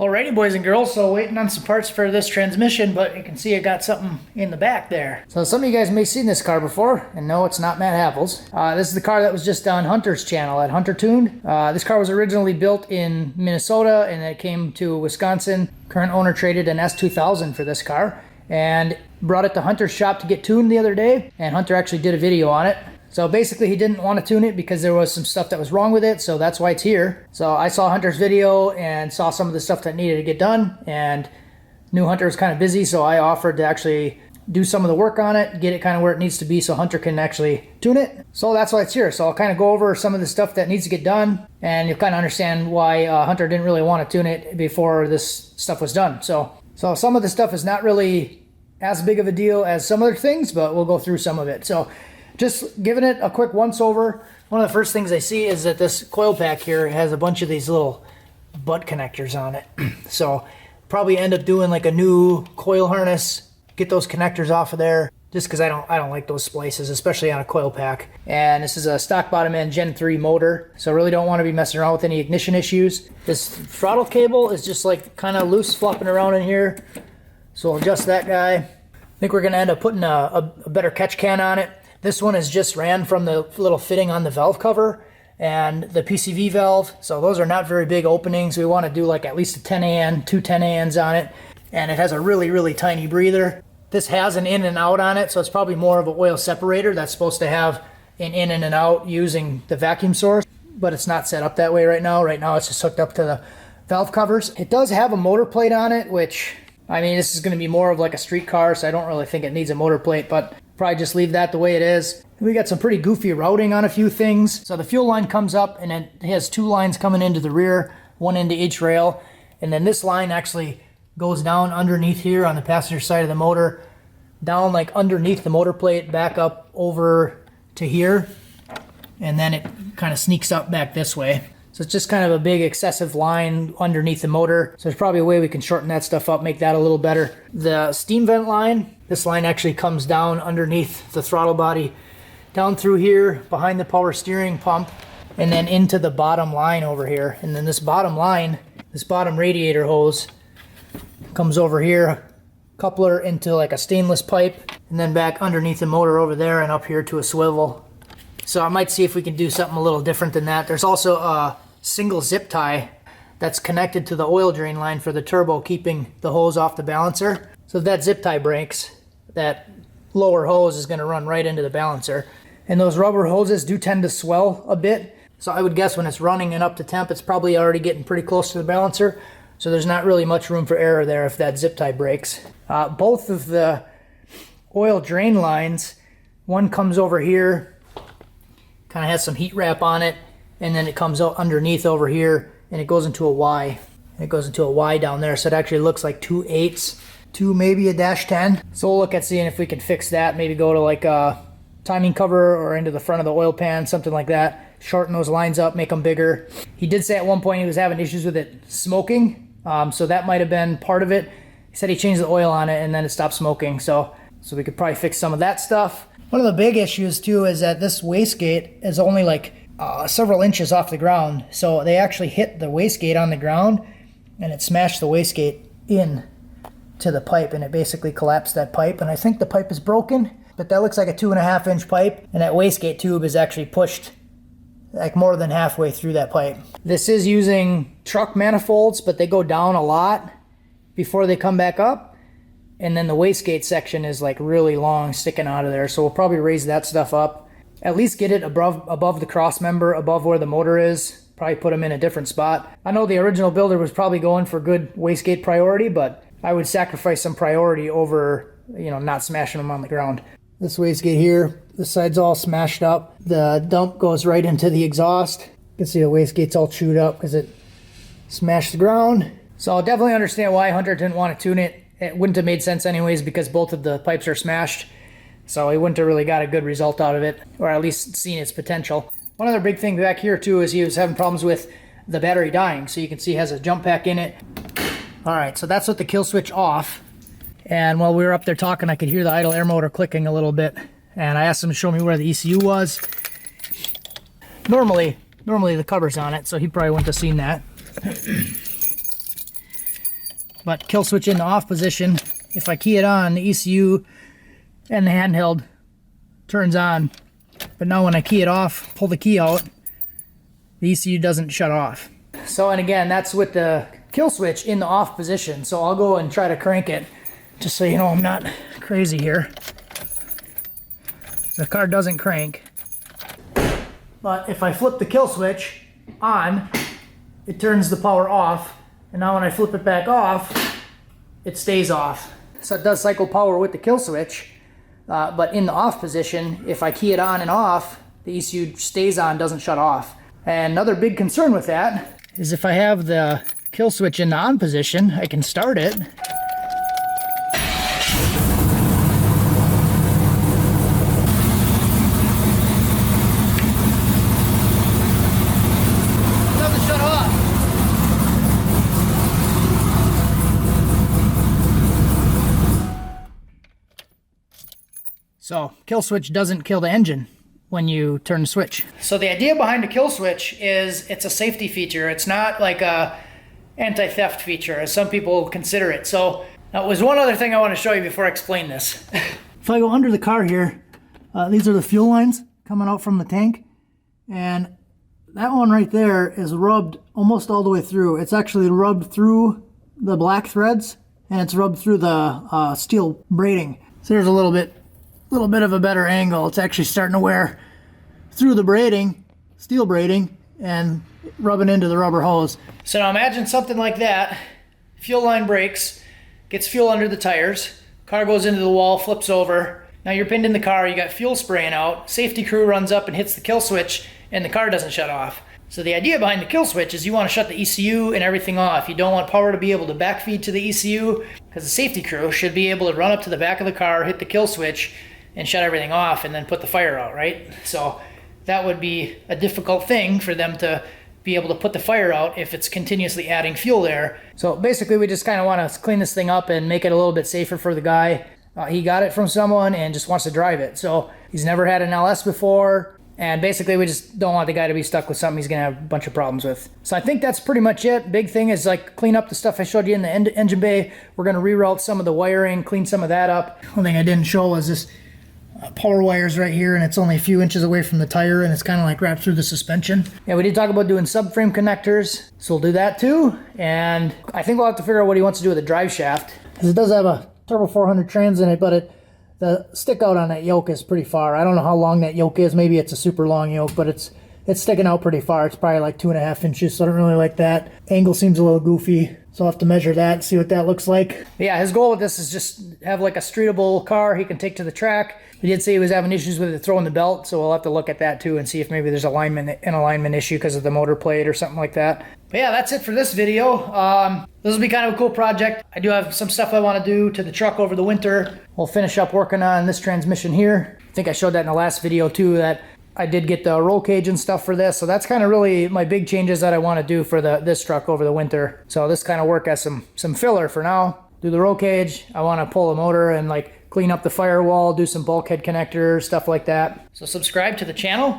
Alrighty, boys and girls, so waiting on some parts for this transmission, but you can see I got something in the back there. So some of you guys may have seen this car before, and no, it's not Matt Havel's. This is the car that was just on Hunter's channel at Hunter Tuned. This car was originally built in Minnesota, and it came to Wisconsin. Current owner traded an S2000 for this car, and brought it to Hunter's shop to get tuned the other day, and Hunter actually did a video on it. So basically he didn't want to tune it because there was some stuff that was wrong with it, so that's why it's here. So I saw Hunter's video and saw some of the stuff that needed to get done, and knew Hunter was kind of busy, so I offered to actually do some of the work on it, get it kind of where it needs to be so Hunter can actually tune it. So that's why it's here. So I'll kind of go over some of the stuff that needs to get done, and you'll kind of understand why Hunter didn't really want to tune it before this stuff was done. So some of the stuff is not really as big of a deal as some other things, but we'll go through some of it. So just giving it a quick once over. One of the first things I see is that this coil pack here has a bunch of these little butt connectors on it. So probably end up doing like a new coil harness, get those connectors off of there, just because I don't like those splices, especially on a coil pack. And this is a stock bottom end Gen 3 motor, so really don't want to be messing around with any ignition issues. This throttle cable is just like kind of loose flopping around in here, so I'll adjust that guy. I think we're going to end up putting a better catch can on it. This one is just ran from the little fitting on the valve cover and the PCV valve. So those are not very big openings. We want to do like at least a 10 AN, two 10 ANs on it. And it has a really, really tiny breather. This has an in and out on it, so it's probably more of an oil separator that's supposed to have an in and an out using the vacuum source, but it's not set up that way right now. Right now it's just hooked up to the valve covers. It does have a motor plate on it, which, I mean, this is going to be more of like a street car, so I don't really think it needs a motor plate, but probably just leave that the way it is. We got some pretty goofy routing on a few things. So the fuel line comes up and it has two lines coming into the rear, one into each rail. And then this line actually goes down underneath here on the passenger side of the motor, down like underneath the motor plate, back up over to here. And then it kind of sneaks up back this way. So it's just kind of a big excessive line underneath the motor. So there's probably a way we can shorten that stuff up, make that a little better. The steam vent line, this line actually comes down underneath the throttle body, down through here, behind the power steering pump, and then into the bottom line over here. And then this bottom line, this bottom radiator hose, comes over here, coupler into like a stainless pipe, and then back underneath the motor over there and up here to a swivel. So I might see if we can do something a little different than that. There's also a single zip tie that's connected to the oil drain line for the turbo, keeping the hose off the balancer. So if that zip tie breaks, that lower hose is going to run right into the balancer. And those rubber hoses do tend to swell a bit. So I would guess when it's running and up to temp, it's probably already getting pretty close to the balancer. So there's not really much room for error there if that zip tie breaks. Both of the oil drain lines, one comes over here, kind of has some heat wrap on it, and then it comes out underneath over here, and it goes into a Y. It goes into a Y down there, so it actually looks like 2 8s, two maybe a -10. So we'll look at seeing if we can fix that, maybe go to like a timing cover or into the front of the oil pan, something like that. Shorten those lines up, make them bigger. He did say at one point he was having issues with it smoking, so that might have been part of it. He said he changed the oil on it and then it stopped smoking, so we could probably fix some of that stuff. One of the big issues too is that this wastegate is only like several inches off the ground. So they actually hit the wastegate on the ground and it smashed the wastegate in to the pipe, and it basically collapsed that pipe. And I think the pipe is broken, but that looks like a 2.5 inch pipe. And that wastegate tube is actually pushed like more than halfway through that pipe. This is using truck manifolds, but they go down a lot before they come back up. And then the wastegate section is like really long sticking out of there. So we'll probably raise that stuff up. At least get it above the cross member, above where the motor is. Probably put them in a different spot. I know the original builder was probably going for good wastegate priority, but I would sacrifice some priority over, not smashing them on the ground. This wastegate here, the side's all smashed up. The dump goes right into the exhaust. You can see the wastegate's all chewed up because it smashed the ground. So I'll definitely understand why Hunter didn't want to tune it. It wouldn't have made sense anyways because both of the pipes are smashed. So he wouldn't have really got a good result out of it, or at least seen its potential. One other big thing back here too is he was having problems with the battery dying. So you can see it has a jump pack in it. All right, so that's with the kill switch off. And while we were up there talking, I could hear the idle air motor clicking a little bit. And I asked him to show me where the ECU was. Normally the cover's on it, so he probably wouldn't have seen that. but kill switch in the off position, if I key it on, the ECU and the handheld turns on. But now when I key it off, pull the key out, the ECU doesn't shut off. So, and again, that's with the kill switch in the off position. So I'll go and try to crank it, just so you know I'm not crazy here. The car doesn't crank. But if I flip the kill switch on, it turns the power off. And now when I flip it back off, it stays off. So it does cycle power with the kill switch. But in the off position, if I key it on and off, the ECU stays on, doesn't shut off. And another big concern with that is if I have the kill switch in the on position, I can start it. It doesn't shut off. So, kill switch doesn't kill the engine when you turn the switch. So the idea behind a kill switch is it's a safety feature. It's not like a anti-theft feature, as some people consider it. So now there's one other thing I want to show you before I explain this. If I go under the car here, these are the fuel lines coming out from the tank. And that one right there is rubbed almost all the way through. It's actually rubbed through the black threads, and it's rubbed through the steel braiding. So there's a little bit of a better angle. It's actually starting to wear through the braiding, steel braiding, and rubbing into the rubber hose. So now imagine something like that. Fuel line breaks, gets fuel under the tires, car goes into the wall, flips over. Now you're pinned in the car, you got fuel spraying out, safety crew runs up and hits the kill switch, and the car doesn't shut off. So the idea behind the kill switch is you want to shut the ECU and everything off. You don't want power to be able to backfeed to the ECU, because the safety crew should be able to run up to the back of the car, hit the kill switch, and shut everything off and then put the fire out, right? So that would be a difficult thing for them to be able to put the fire out if it's continuously adding fuel there. So basically we just kind of want to clean this thing up and make it a little bit safer for the guy. He got it from someone and just wants to drive it. So he's never had an LS before, and basically we just don't want the guy to be stuck with something he's gonna have a bunch of problems with. So I think that's pretty much it. Big thing is like clean up the stuff I showed you in the engine bay. We're gonna reroute some of the wiring, clean some of that up. One thing I didn't show was this power wires right here, and it's only a few inches away from the tire, and it's kind of like wrapped through the suspension. Yeah, we did talk about doing subframe connectors, so we'll do that too. And I think we'll have to figure out what he wants to do with the drive shaft, because it does have a turbo 400 trans in it, but the stick out on that yoke is pretty far. I don't know how long that yoke is. Maybe it's a super long yoke, but it's sticking out pretty far. It's probably like 2.5 inches, so I don't really like that. Angle seems a little goofy, so I'll have to measure that and see what that looks like. But yeah, his goal with this is just have like a streetable car he can take to the track. He did say he was having issues with it throwing the belt, so we'll have to look at that too and see if maybe there's an alignment issue because of the motor plate or something like that. But yeah, that's it for this video. This will be kind of a cool project. I do have some stuff I want to do to the truck over the winter. We'll finish up working on this transmission here. I think I showed that in the last video too, that I did get the roll cage and stuff for this. So that's kind of really my big changes that I want to do for this truck over the winter. So this kind of work as some filler for now. Do the roll cage. I want to pull the motor and like clean up the firewall, do some bulkhead connectors, stuff like that. So subscribe to the channel,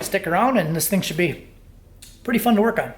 stick around, and this thing should be pretty fun to work on.